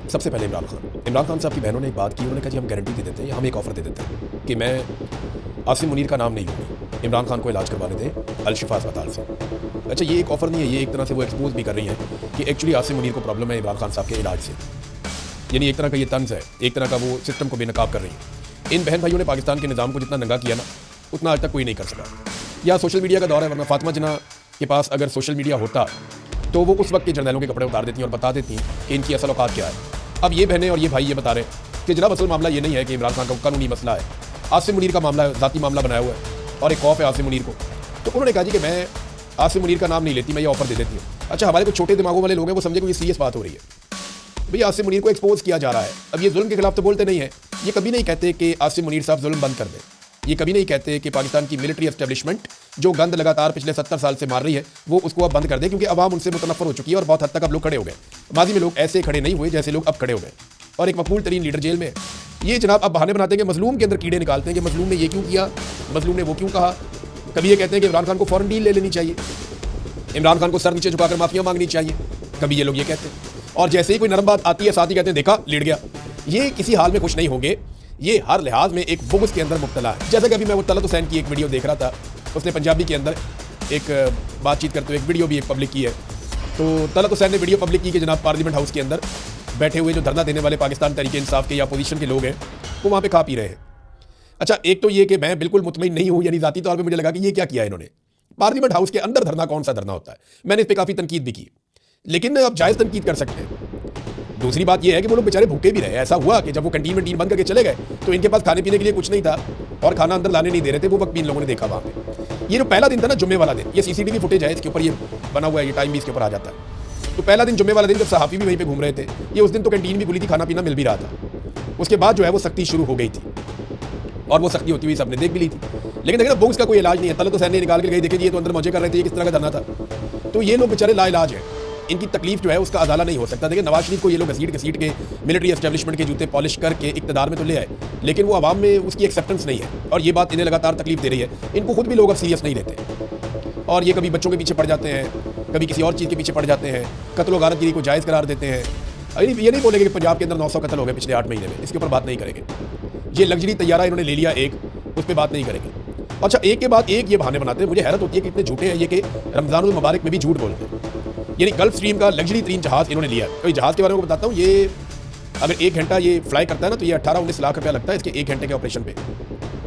सबसे पहले इमरान खान साहब की बहनों ने एक बात की, उन्होंने कहा जी हम गारंटी दे देते हैं, हम एक ऑफ़र दे देते हैं कि मैं आसिम मुनीर का नाम नहीं लूँगी, इमरान खान को इलाज करवाने दें अल-शिफा अस्पताल से। अच्छा, ये एक ऑफ़र नहीं है, ये एक तरह से वो एक्सपोज भी कर रही हैं कि एक्चुअली आसिम मुनीर को प्रॉब्लम है इमरान खान साहब के इलाज से। यानी एक तरह का ये तंज़ है, एक तरह का वो सिस्टम को बेनकाब कर रही है। इन बहन भाइयों ने पाकिस्तान के निज़ाम को जितना नंगा किया ना, उतना आज तक कोई नहीं कर सका। या सोशल मीडिया का दौर है, वरना फातिमा जिन्ना के पास अगर सोशल मीडिया होता तो वो उस वक्त के जर्नैलों के कपड़े उतार देती और बता देती कि इनकी असल औकात क्या है। अब ये बहनें और ये भाई ये बता रहे कि जनाब असल मामला ये नहीं है कि इमरान खान का कानूनी मसला है, आसिम मुनीर का मामला है, ज़ाती मामला बनाया हुआ है और एक खौफ है आसिम मुनीर को। तो उन्होंने कहा जी कि मैं आसिम मुनीर का नाम नहीं लेती, मैं ये ऑफ़र दे देती हूँ। अच्छा, हमारे कुछ छोटे दिमागों वाले लोग हैं, वो समझे कोई सीरियस बात हो रही है। भैया आसिम मुनीर को एक्सपोज किया जा रहा है। अब ये जुल्म के खिलाफ तो बोलते नहीं है, ये कभी नहीं कहते कि आसिम मुनीर साहब जुल्म बंद कर दें, ये कभी नहीं कहते कि पाकिस्तान की मिलिट्री एस्टेब्लिशमेंट जो गंद लगातार पिछले 70 साल से मार रही है वो उसको अब बंद कर दे, क्योंकि अवाम उनसे मुतनफ़र हो चुकी है और बहुत हद तक अब लोग खड़े हो गए। माजी में लोग ऐसे खड़े नहीं हुए जैसे लोग अब खड़े हो गए, और एक मकबूल तरीन लीडर जेल में है। ये जनाब अब बहाने बनाते हैं कि मजलूम के अंदर कीड़े निकालते हैं कि मजलूम ने ये क्यों किया, मजलूम ने वो क्यों कहा। कभी ये कहते हैं कि इमरान खान को फ़ौरन डील ले लेनी चाहिए, इमरान खान को सर नीचे झुकाकर माफिया मांगनी चाहिए, कभी ये लोग ये कहते हैं। और जैसे ही कोई नरम बात आती है साथ ही कहते हैं देखा लेट गया। ये किसी हाल में खुश नहीं होंगे, ये हर लिहाज में एक बुग़्ज़ के अंदर मुब्तला है। जैसे कि अभी मैं वो तलत हुसैन की एक वीडियो देख रहा था, उसने पंजाबी के अंदर एक बातचीत करते हुए एक वीडियो भी एक पब्लिक की है। तो तलत हुसैन ने वीडियो पब्लिक की कि जनाब पार्लियामेंट हाउस के अंदर बैठे हुए जो धरना देने वाले पाकिस्तान तहरीक इंसाफ के या अपोजिशन के लोग हैं वो वहाँ पे खा पी रहे हैं। अच्छा, एक तो ये कि मैं बिल्कुल मुतमईन नहीं हूँ, यानी ज़ाती तौर पे मुझे लगा कि ये क्या किया इन्होंने। पार्लियामेंट हाउस के अंदर धरना कौन सा धरना होता है, मैंने इस पर काफ़ी तनकीद भी की, लेकिन अब जायज़ तनकीद कर सकते हैं। दूसरी बात यह है कि वो लोग बेचारे भूखे भी रहे। ऐसा हुआ कि जब वो कैंटीन में बंद करके चले गए तो इनके पास खाने पीने के लिए कुछ नहीं था और खाना अंदर लाने नहीं दे रहे थे, वो वक्त भी इन लोगों ने देखा वहाँ पे। ये जो पहला दिन था ना, जुम्मे वाला दिन, ये CCTV फुटेज है, इसके ऊपर ये बना हुआ है, ये टाइम भी इसके ऊपर आ जाता है। तो पहला दिन जुम्मे वाला दिन जब सहाफ़ी भी वहीं पे घूम रहे थे, ये उस दिन तो कैंटीन भी खुली थी, खाना पीना मिल भी रहा था। उसके बाद जो है वो सख्ती शुरू हो गई थी और वो सख्ती होती हुई सबने देख भी ली थी। लेकिन देखिए ना, बुग़्ज़ का कोई इलाज नहीं है। तलत हुसैन ने निकाल के गई, देखिए ये तो अंदर मौजे कर रहे थे, ये किस तरह का धरना था। तो ये लोग बेचारे लाइलाज हैं, इनकी तकलीफ जो है उसका अजाला नहीं हो सकता। देखिए नवाज शरीफ को ये लोग घसीट के मिलिट्री एस्टेब्लिशमेंट के जूते पॉलिश करके इक़्तिदार में तो ले आए, लेकिन वो आवाम में उसकी एक्सेप्टेंस नहीं है और ये बात इन्हें लगातार तकलीफ दे रही है। इनको खुद भी लोग अब सीरियस नहीं लेते और ये कभी बच्चों के पीछे पड़ जाते हैं, कभी किसी और चीज़ के पीछे पड़ जाते हैं, कत्ल व गारतगिरी को जायज़ करार देते हैं। ये नहीं बोलेंगे कि पंजाब के अंदर 900 कत्ल हो गए पिछले 8 महीने में, इसके ऊपर बात नहीं करेंगे। ये लग्जरी तैयारा इन्होंने ले लिया एक, उस पर बात नहीं करेंगे। अच्छा, एक के बाद एक ये बहाने बनाते हैं। मुझे हैरत होती है कि इतने झूठे हैं ये कि रमज़ानुल मुबारक में भी झूठ बोलते हैं। यानी गल्फ स्ट्रीम का लग्जरी तरीन जहाज़ इन्होंने लिया है। तो जहाज़ के बारे में बताता हूँ, ये अगर 1 घंटा ये फ्लाई करता है ना तो ये 18-19 लाख रुपया लगता है इसके 1 घंटे के ऑपरेशन पे।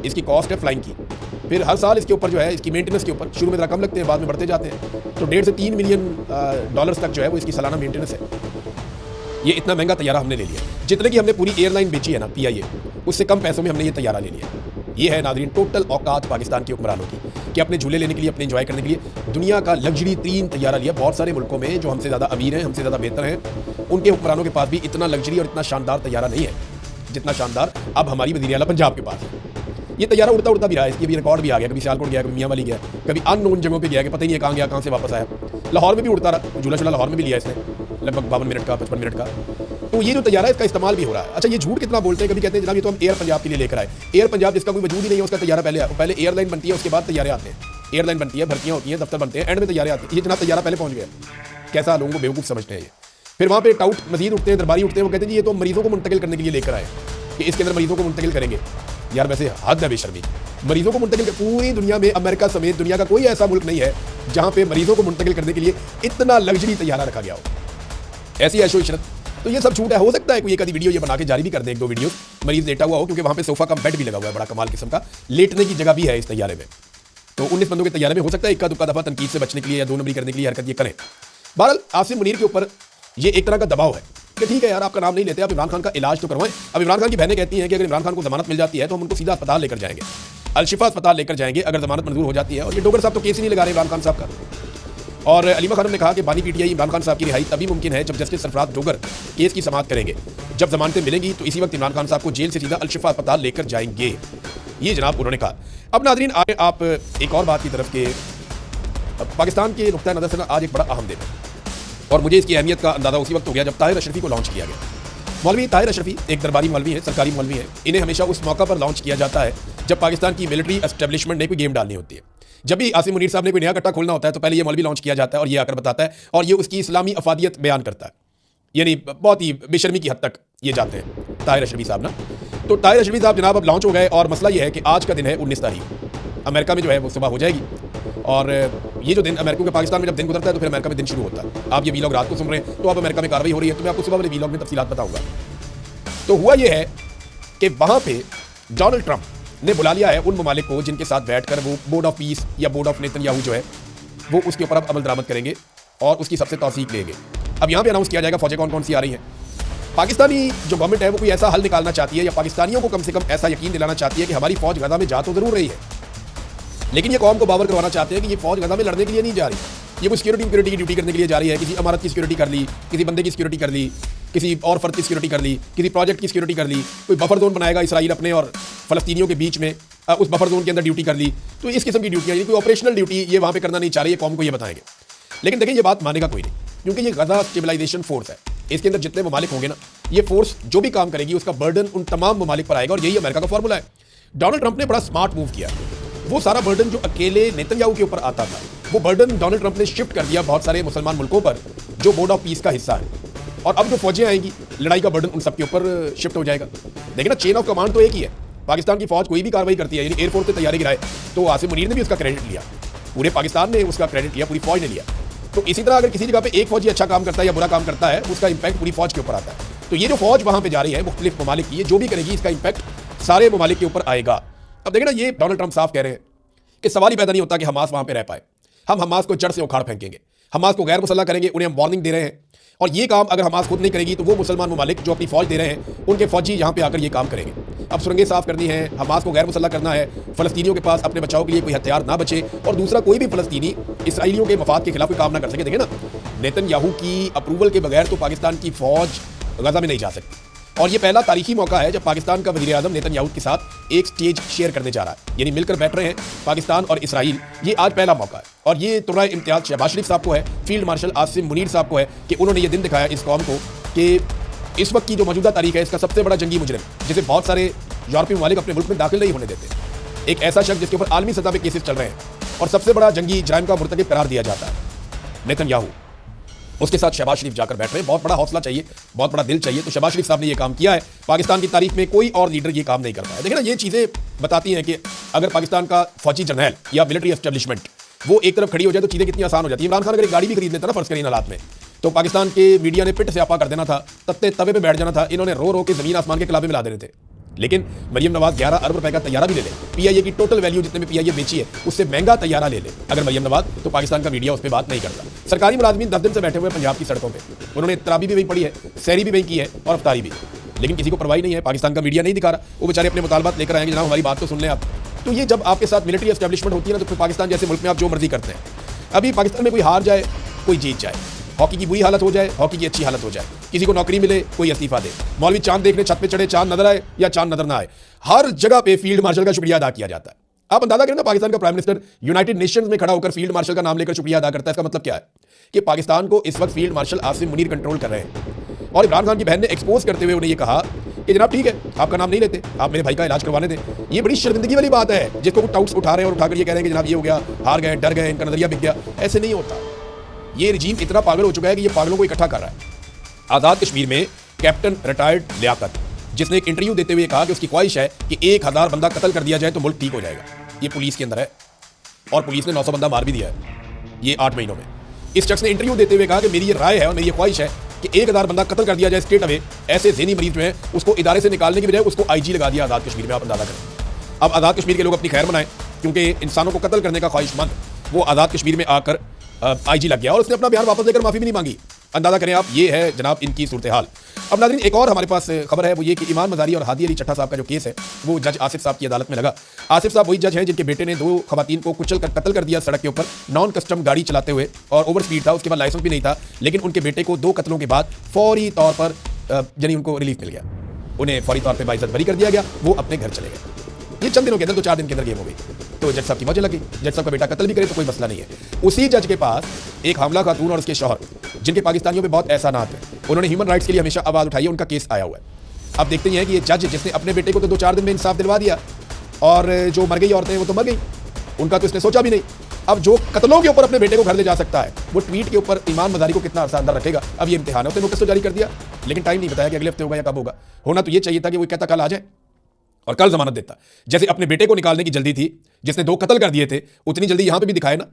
इसकी कॉस्ट है फ्लाइंग की। फिर हर साल इसके ऊपर जो है इसकी मेंटेनेंस के ऊपर शुरू में ज़रा कम लगते हैं, बाद में बढ़ते जाते हैं। तो 1.5 से 3 मिलियन डॉलर्स तक जो है वो इसकी सालाना मेंटेनेंस है। ये इतना महंगा तैयारा हमने ले लिया, जितने की हमने पूरी एयरलाइन बेची है ना PIA, उससे कम पैसों में हमने ये तैयारा ले लिया। ये है नाज़रीन टोटल औकात पाकिस्तान के हुक्मरानों की कि अपने झूले लेने के लिए, अपने एंजॉय करने के लिए दुनिया का लग्जरी तीन तैयारा लिया। बहुत सारे मुल्कों में जो हमसे ज़्यादा अमीर हैं, हमसे ज़्यादा बेहतर हैं, उनके हुक्मरानों के पास भी इतना लग्जरी और इतना शानदार तैयारा नहीं है जितना शानदार अब हमारी वज़ीर आला पंजाब के पास है। ये तैयारा उड़ता उड़ता भी रहा है, इसकी भी रिकॉर्ड भी आ गया, कभी सियालकोट गया, कभी मियांवाली गया, कभी अननोन जगहों पे गया कि पता ही नहीं कहाँ गया, कहाँ से वापस आया। लाहौर में भी उड़ता रहा, झूला शूला लाहौर में भी लिया इसने, लगभग 52 मिनट का, 55 मिनट का। तो ये जो तैयारा है इसका इस्तेमाल भी हो रहा है। अच्छा, ये झूठ कितना बोलते हैं, कभी कहते हैं जनाब ये तो हम एयर पंजाब के लिए लेकर आए। एयर पंजाब जिसका कोई वजूद ही नहीं है, उसका तैयारा पहले एयरलाइन बनती है, उसके बाद तैयारे आते हैं। एयरलाइन बनती है, भर्तियाँ होती हैं, दफ्तर बनते हैं, एंड में तैयारे आते हैं। ये जनाब तैयारा पहले पहुँच गया। कैसा लोगों को बेवकूफ़ समझते हैं ये। फिर वहाँ पे टाउट मजीद उठते हैं, दरबारी उठते हैं, वो कहते हैं जी ये तो मरीज़ों को मुंतकिल करने के लिए लेकर आए कि इसके अंदर मरीज़ों को मुंतकिल करेंगे। यार वैसे हद है बेशर्मी, मरीज़ों को मुंतकिल पूरी दुनिया में, अमेरिका समेत दुनिया का कोई ऐसा मुल्क नहीं है जहाँ पे मरीज़ों को मुंतकिल करने के लिए इतना लग्जरी तैयारा रखा गया हो, ऐसी ऐशो इशरत। तो ये सब छूट है। हो सकता है कोई एक आधी वीडियो ये बना के जारी भी कर दे, 1-2 वीडियो मरीज़ लेटा हुआ हो, क्योंकि वहाँ पे सोफ़ा का बेड भी लगा हुआ है, बड़ा कमाल किस्म का, लेटने की जगह भी है इस तैयारे में। तो 19 बंदों के तैयारे में हो सकता है इक्का दुक्का दफ़ा तनकीद से बचने के लिए या 2 नंबरी करने के लिए हरकत ये करें। बहरहाल आसिम मुनीर के ऊपर ये एक तरह का दबाव है कि ठीक है यार, आपका नाम नहीं लेते, आप इमरान खान का इलाज तो करवाएं। अब इमरान खान की बहनें कहती हैं कि अगर इमरान खान को जमानत मिल जाती है तो हम उनको सीधा अस्पताल लेकर जाएंगे, अल-शिफा अस्पताल लेकर जाएंगे अगर जमानत मंजूर हो जाती है। और ये डोगर साहब तो केस ही नहीं लगा रहे इमरान खान साहब का। और अलीमा खानम ने कहा कि बानी PTI इमरान खान साहब की रिहाई तभी मुमकिन है जब जस्टिस सरफराज डोगर केस की समाअत करेंगे। जब जमानतें मिलेंगी तो इसी वक्त इमरान खान साहब को जेल से सीधा अल-शिफा अस्पताल लेकर जाएंगे, ये जनाब उन्होंने कहा। अब नाज़रीन आए आप एक और बात की तरफ के, पाकिस्तान के नुक्ता नज़र से ना आज एक बड़ा अहम दिन है और मुझे इसकी अहमियत का अंदाज़ा उसी वक्त हो गया जब ताहिर अशरफी को लॉन्च किया गया। मौलवी ताहिर अशरफी एक दरबारी मौलवी है, सरकारी मौलवी है। इन्हें हमेशा उस मौका पर लॉन्च किया जाता है जब पाकिस्तान की मिलिट्री एस्टेब्लिशमेंट ने कोई गेम डालनी होती है। जब भी आसिम मुनीर साहब ने कोई नया कट्टा खोलना होता है तो पहले ये मौलवी लॉन्च किया जाता है और ये आकर बताता है और ये उसकी इस्लामी अफादियत बयान करता है। यानी बहुत ही बेशर्मी की हद तक ये जाते हैं ताहिर अशरफी साहब ना। तो ताहिर अशरफी साहब जनाब अब लॉन्च हो गए और मसला ये है कि आज का दिन है 19 तारीख, अमेरिका में जो है वो सुबह हो जाएगी। और ये जो दिन अमेरिका के पाकिस्तान में जब दिन गुजरता है तो फिर अमेरिका में दिन शुरू होता है। आप ये वीलॉग रात को सुन रहे हैं तो अब अमेरिका में कार्रवाई हो रही है, तो मैं आपको सुबह वाले वीलॉग में तफसीलात बताऊंगा। तो हुआ ये है कि वहाँ पे डोनाल्ड ट्रंप ने बुला लिया है उन ममालिक को जिनके साथ बैठकर वो बोर्ड ऑफ पीस या बोर्ड ऑफ नेतन्याहू जो है वो उसके ऊपर अब अमल दरामद करेंगे और उसकी सबसे तौसीक लेंगे। अब यहाँ पे अनाउंस किया जाएगा फौजें कौन कौन सी आ रही हैं। पाकिस्तानी जो गवर्नमेंट है वो कोई ऐसा हल निकालना चाहती है या पाकिस्तानियों को कम से कम ऐसा यकीन दिलाना चाहती है कि हमारी फौज गजा में जा तो जरूर रही है, लेकिन ये कौम को बावर करवाना चाहते हैं कि ये फौज गजा में लड़ने के लिए नहीं जा रही, ये कोई सिक्योरिटी की ड्यूटी करने के लिए जा रही है। किसी इमारत की सिक्योरिटी कर ली, किसी बंदे की सिक्योरिटी कर ली, किसी और फर्द की सिक्योरिटी कर ली, किसी प्रोजेक्ट की सिक्योरिटी कर ली, कोई बफर जोन बनाएगा इसराइल अपने और फलस्तीनियों के बीच में, उस बफर जोन के अंदर ड्यूटी कर ली। तो इस किस्म की ड्यूटियाँ, ये कोई ऑपरेशनल ड्यूटी ये वहाँ पे करना नहीं चाह रही है, कौम को ये बताएंगे। लेकिन देखिए ये बात मानेगा कोई नहीं, क्योंकि ये गजा स्टेबलाइजेशन फोर्स है, इसके अंदर जितने ममालिक होंगे ना, ये फोर्स जो भी काम करेगी उसका बर्डन उन तमाम ममालिक पर आएगा और यही अमेरिका का फॉर्मूला है। डोनाल्ड ट्रंप ने बड़ा स्मार्ट मूव किया, वो सारा बर्डन जो अकेले नेतन्याहू के ऊपर आता था वो बर्डन डोनाल्ड ट्रंप ने शिफ्ट कर दिया बहुत सारे मुसलमान मुल्कों पर जो बोर्ड ऑफ पीस का हिस्सा है। और अब जो फौजें आएंगी लड़ाई का बर्डन उन सबके ऊपर शिफ्ट हो जाएगा। देखिए ना, चेन ऑफ कमांड तो एक ही है। पाकिस्तान की फौज कोई भी कार्रवाई करती है, यानी एयरफोर्स से तैयारी गिराए तो आसिम मुनीर ने भी उसका क्रेडिट लिया, पूरे पाकिस्तान ने उसका क्रेडिट लिया, पूरी फौज ने लिया। तो इसी तरह अगर किसी जगह पे एक फौजी अच्छा काम करता है या बुरा काम करता है उसका इंपैक्ट पूरी फौज के ऊपर आता है। तो ये जो फौज वहां पे जा रही है मुख्तलिफ ममालिक की, ये जो भी करेगी इसका इंपैक्ट सारे ममालिक के ऊपर आएगा। अब देखिए ना, ये डोनाल्ड ट्रंप साफ कह रहे हैं कि सवाल ही पैदा नहीं होता कि हमास वहां पे रह पाए। हम हमास को जड़ से उखाड़ फेंकेंगे, हमास को गैर मुसल्लह करेंगे, उन्हें हम वार्निंग दे रहे हैं। और ये काम अगर हमास खुद नहीं करेगी तो वो मुसलमान ममालिक जो अपनी फौज दे रहे हैं उनके फौजी यहाँ पे आकर ये काम करेंगे। अब सुरंगें साफ करनी है, हमास को गैर मुसल्लह करना है, फलस्तीनियों के पास अपने बचाव के लिए कोई हथियार ना बचे और दूसरा कोई भी फलस्तीनी इसराइलियों के मफाद के खिलाफ कोई काम ना कर सके। देखिए ना, नेतन्याहू की अप्रूवल के बगैर तो पाकिस्तान की फौज गजा में नहीं जा सकती। और ये पहला तारीखी मौका है जब पाकिस्तान का वज़ीर आज़म नेतन्याहू के साथ एक स्टेज शेयर करने जा रहा है, यानी मिलकर बैठ रहे हैं पाकिस्तान और इसराइल। ये आज पहला मौका है और ये तुर्रा इम्तियाज़ शहबाज शरीफ साहब को है, फील्ड मार्शल आसिम मुनीर साहब को है कि उन्होंने ये दिन दिखाया इस कौम को कि इस वक्त की जो मौजूदा तारीख है इसका सबसे बड़ा जंगी मुजरिम, जिसे बहुत सारे यूरोपीय ममालिक अपने मुल्क में दाखिल नहीं होने देते, एक ऐसा शख्स जिसके ऊपर आलमी सतह पर केसेस चल रहे हैं और सबसे बड़ा जंगी जराइम का मुर्तकिब करार दिया जाता है नेतन्याहू, उसके साथ शहबाज शरीफ जाकर बैठ रहे हैं। बहुत बड़ा हौसला चाहिए, बहुत बड़ा दिल चाहिए। तो शहबाज शरीफ साहब ने ये काम किया है, पाकिस्तान की तारीख में कोई और लीडर ये काम नहीं कर पाया। देखिए ना, ये चीज़ें बताती हैं कि अगर पाकिस्तान का फौजी जर्नल या मिलिट्री एस्टेब्लिशमेंट वो एक तरफ खड़ी हो जाए तो चीज़ें कितनी आसान हो जाती है। इमरान खान अगर एक गाड़ी भी खरीद लेता ना फर्ज करीन हालात में, तो पाकिस्तान के मीडिया ने पिट से आपा कर देना था, तत्ते तवे पे बैठ जाना था, इन्होंने रो रो के ज़मीन आसमान के कलाबे मिला देने थे। लेकिन मरियम नवाज 11 अरब रुपए का तैयारा भी ले ले, पीआईए की टोटल वैल्यू जितने में पीआईए बेची है उससे महंगा तैयारा ले ले अगर मरियम नवाज, तो पाकिस्तान का मीडिया उस पर बात नहीं करता। सरकारी मुलाजमीन 10 दिन से बैठे हुए पंजाब की सड़कों पे, उन्होंने तराबी भी वही पढ़ी है, सैरी भी वही की है और अफ्तारी भी, लेकिन किसी को परवाही नहीं है। पाकिस्तान का मीडिया नहीं दिखा रहा, वो बेचारे अपने मुतालबात लेकर आएंगे, जनाब हमारी बात तो सुन लें आप। तो ये जब आपके साथ मिलिट्री एस्टेब्लिशमेंट होती है ना, तो फिर पाकिस्तान जैसे मुल्क में आप जो मर्जी करते हैं। अभी पाकिस्तान में कोई हार जाए कोई जीत जाए, हॉकी की बुरी हालत हो जाए हॉकी की अच्छी हालत हो जाए, किसी को नौकरी मिले कोई इस्तीफा दे, मौलवी चांद देखने छत पे चढ़े चांद नजर आए या चांद नजर ना आए, हर जगह पे फील्ड मार्शल का शुक्रिया अदा किया जाता है। आप अंदाजा करें ना, पाकिस्तान का प्राइम मिनिस्टर यूनाइटेड नेशंस में खड़ा होकर फील्ड मार्शल का नाम लेकर शुक्रिया अदा करता है। इसका मतलब क्या है कि पाकिस्तान को इस वक्त field marshal Asim Munir control कर रहे हैं। और इमरान खान की बहन ने एक्सपोज करते हुए उन्हें यह कहा कि जनाब ठीक है, आपका नाम नहीं लेते, आप मेरे भाई का इलाज करवाने दें। ये बड़ी शर्मिंदगी वाली बात है जिसको वो टाउट्स उठा रहे हैं और उठाकर ये कह रहे हैं कि जनाब ये हो गया, हार गए, डर गए, इनका नजरिया बिक गया। ऐसे नहीं होता। ये रजीम इतना पागल हो चुका है कि ये पागलों को इकट्ठा कर रहा है। आज़ाद कश्मीर में कैप्टन रिटायर्ड लियाकत, जिसने एक इंटरव्यू देते हुए कहा कि उसकी ख्वाहिश है कि 1000 बंदा कत्ल कर दिया जाए तो मुल्क ठीक हो जाएगा। ये पुलिस के अंदर है और पुलिस ने 900 बंदा मार भी दिया है ये 8 महीनों में। इस शख्स ने इंटरव्यू देते हुए कहा कि मेरी ये राय है और मेरी ये ख्वाहिश है कि 1000 बंदा कत्ल कर दिया जाए स्ट्रेट अवे। ऐसे ज़हनी मरीज जो है उसको इदारे से निकालने की बजाय उसको IG लगा दिया आज़ाद कश्मीर में। आप अंदाजा करें। अब आज़ाद कश्मीर के लोग अपनी खैर मनाएं, क्योंकि इंसानों को कत्ल करने का ख्वाहिशमंद वो आज़ाद कश्मीर में आकर IG लग गया और उसने अपना बयान वापस लेकर माफ़ी भी नहीं मांगी। अंदाजा करें आप, ये है जनाब इनकी सूरत हाल। अब नाज़रीन एक और हमारे पास खबर है, वो ये कि ईमान मज़ारी और हादी अली चट्टा साहब का जो केस है वो जज आसिफ साहब की अदालत में लगा। आसिफ साहब वही जज हैं जिनके बेटे ने 2 खवातीन को कुचल कर कत्ल कर दिया सड़क के ऊपर, नॉन कस्टम गाड़ी चलाते हुए, और ओवर स्पीड था, उसके बाद लाइसेंस भी नहीं था। लेकिन उनके बेटे को 2 कत्लों के बाद फौरी तौर पर यानी उनको रिलीफ मिल गया, उन्हें फौरी तौर पर बाइज्जत बरी कर दिया गया, वो अपने घर चले गए। ये चंद दिनों के अंदर, 2-4 दिन के अंदर गेम हो गई। तो जज साहब की मौज लगी, जज साहब का बेटा कत्ल भी करे तो कोई मसला नहीं है। उसी जज के पास एक हामला खातून और उसके शौहर, जिनके पाकिस्तानियों पे बहुत एहसानात है, उन्होंने ह्यूमन राइट्स के लिए हमेशा आवाज़ उठाई है, उनका केस आया हुआ है। अब देखते हैं कि ये जज जिसने अपने बेटे को तो 2-4 दिन में इंसाफ दिलवा दिया और जो मर गई औरतें वो तो मर गई, उनका तो इसने सोचा भी नहीं, अब जो कत्लों के ऊपर अपने बेटे को घर ले जा सकता है, वो ट्वीट के ऊपर ईमान मजारी को कितना अर्सा अंदर रखेगा। अब ये इम्तिहान है, उसने नोटिस तो जारी कर दिया, लेकिन टाइम नहीं बताया कि अगले हफ्ते होगा या कब होगा। होना तो ये चाहिए था कि वो कहता कल आ जाए और कल जमानत देता। जैसे अपने बेटे को निकालने की जल्दी थी, जिसने 2 कत्ल कर दिए थे, उतनी जल्दी यहां पे भी दिखाए ना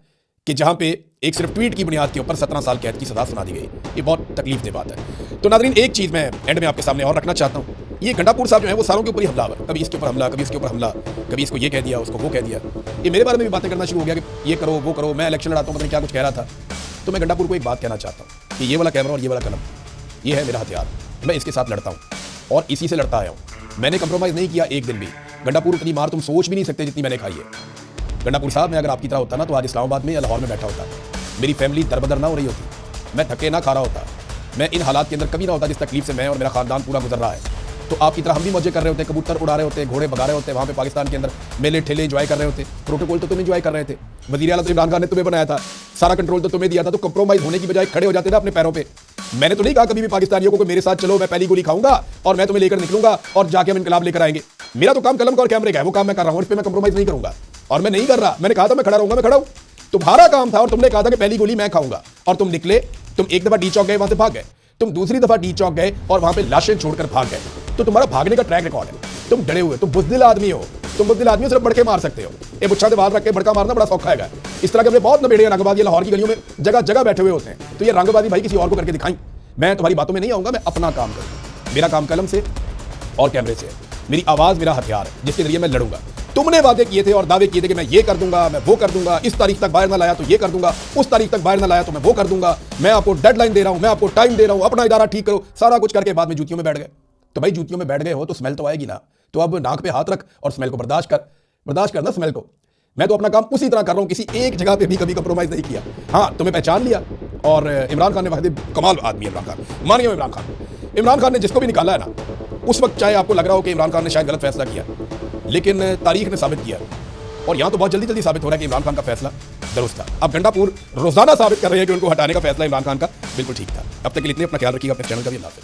कि जहां पे एक सिर्फ ट्वीट की बुनियाद के ऊपर 17 साल कैद की सजा सुना दी गई। ये बहुत तकलीफ दे बात है। तो नाज़रीन, एक चीज़ मैं एंड में आपके सामने और रखना चाहता हूँ, ये गंडापुर साहब जो है वो सारों के ऊपर ही हमलावर, कभी इसके ऊपर हमला, कभी इसके ऊपर हमला, कभी इसको ये कह दिया, उसको वो कह दिया। ये मेरे बारे में भी बातें करना शुरू हो गया कि ये करो वो करो, मैं इलेक्शन लड़ाता हूँ, पता नहीं क्या कुछ कह रहा था। तो मैं गंडापुर को एक बात कहना चाहता हूँ कि ये वाला कैमरा और ये वाला कलम, ये है मेरा हथियार। मैं इसके साथ लड़ता हूँ और इसी से लड़ता आया हूँ। मैंने कंप्रोमाइज़ नहीं किया एक दिन भी। गंडापुर उतनी मार तुम सोच भी नहीं सकते जितनी मैंने खाई है। गंडापुर साहब, मैं अगर आपकी तरह होता ना तो आज इस्लामाबाद में या लाहौर में बैठा होता, मेरी फैमिली दरबदर ना हो रही होती, मैं धक्के ना खा रहा होता, मैं इन हालात के अंदर कभी ना होता जिस तकलीफ से मैं और मेरा खानदान पूरा गुजर रहा है। तो आपकी तरह हम भी मौजे कर रहे होते, कबूतर उड़ा रहे होते, घोड़े भगा रहे होते, वहाँ पे पाकिस्तान के अंदर मेले ठेले एंजॉय कर रहे होते। प्रोटोकॉल तो तुम एंजॉय कर रहे थे, वज़ीर आला तो इमरान खान ने तुम्हें बनाया था, सारा कंट्रोल तो तुम्हें दिया था। तो कंप्रोमाइज़ होने की बजाय खड़े हो जाते ना अपने पैरों पे। मैंने तो नहीं कहा कभी भी पाकिस्तानियों को मेरे साथ चलो, मैं पहली गोली खाऊंगा और मैं तुम्हें लेकर निकलूंगा और जाके हम इनकलाब लेकर आएंगे। मेरा तो काम कलम का और कैमरे का है, वो काम मैं कर रहा हूँ, इस पर मैं कंप्रोमाइज़ नहीं करूंगा और मैं नहीं कर रहा। मैंने कहा था मैं खड़ा रहूंगा, मैं खड़ा हूँ। तुम्हारा काम था और तुमने कहा था कि पहली गोली मैं खाऊंगा और तुम निकले। तुम एक दफा डी चौक गए, वहां से भाग गए। तुम दूसरी दफा डी चौक गए और वहां पे लाशें छोड़कर भाग गए। तो तुम्हारा भागने का ट्रैक रिकॉर्ड है। तुम डरे हुए, तुम बुज़दिल आदमी हो। तुम बुज़दिल आदमी हो, सिर्फ बड़के मार सकते हो। ये बुच्छा से बाहर रख के बड़का मारना बड़ा सौखा है। इस तरह के अपने बहुत नबेड़े रंगबाजी लाहौर की गलियों में जगह जगह बैठे हुए होते हैं। तो ये रंगबाजी भाई किसी और को करके दिखाई। मैं तुम्हारी बातों में नहीं आऊंगा, मैं अपना काम करूंगा। मेरा काम कलम से और कैमरे से है। मेरी आवाज़ मेरा हथियार है जिसके जरिए मैं लड़ूंगा। तुमने वादे किए थे और दावे किए थे कि मैं ये कर दूंगा, मैं वो कर दूंगा, इस तारीख तक बाहर ना लाया तो ये कर दूंगा, उस तारीख तक बाहर ना लाया तो मैं वो कर दूंगा, मैं आपको डेडलाइन दे रहा हूं, मैं आपको टाइम दे रहा हूं, अपना इदारा ठीक करो, सारा कुछ करके बाद में जूतियों में बैठ गए। तो भाई जूतियों में बैठ गए हो तो स्मेल तो आएगी ना। तो अब नाक पे हाथ रख और स्मेल को बर्दाश्त करना स्मेल को। मैं तो अपना काम उसी तरह कर रहा हूं, किसी एक जगह पे भी कभी कंप्रोमाइज नहीं किया। हाँ, तुम्हें पहचान लिया और इमरान खान ने वाहिद कमाल आदमी है। इमरान खान मानिए, इमरान खान ने जिसको भी निकाला है ना, उस वक्त चाहे आपको लग रहा हो कि इमरान खान ने शायद गलत फैसला किया, लेकिन तारीख ने साबित किया और यहाँ तो बहुत जल्दी जल्दी साबित हो रहा है कि इमरान खान का फैसला दुरुस्त था। अब गंडापुर रोजाना साबित कर रहे हैं कि उनको हटाने का फैसला इमरान खान का बिल्कुल ठीक था। अब तक के लिए इतने, अपना ख्याल रखिएगा, अपने चैनल का भी अल्लाह हाफ़िज़।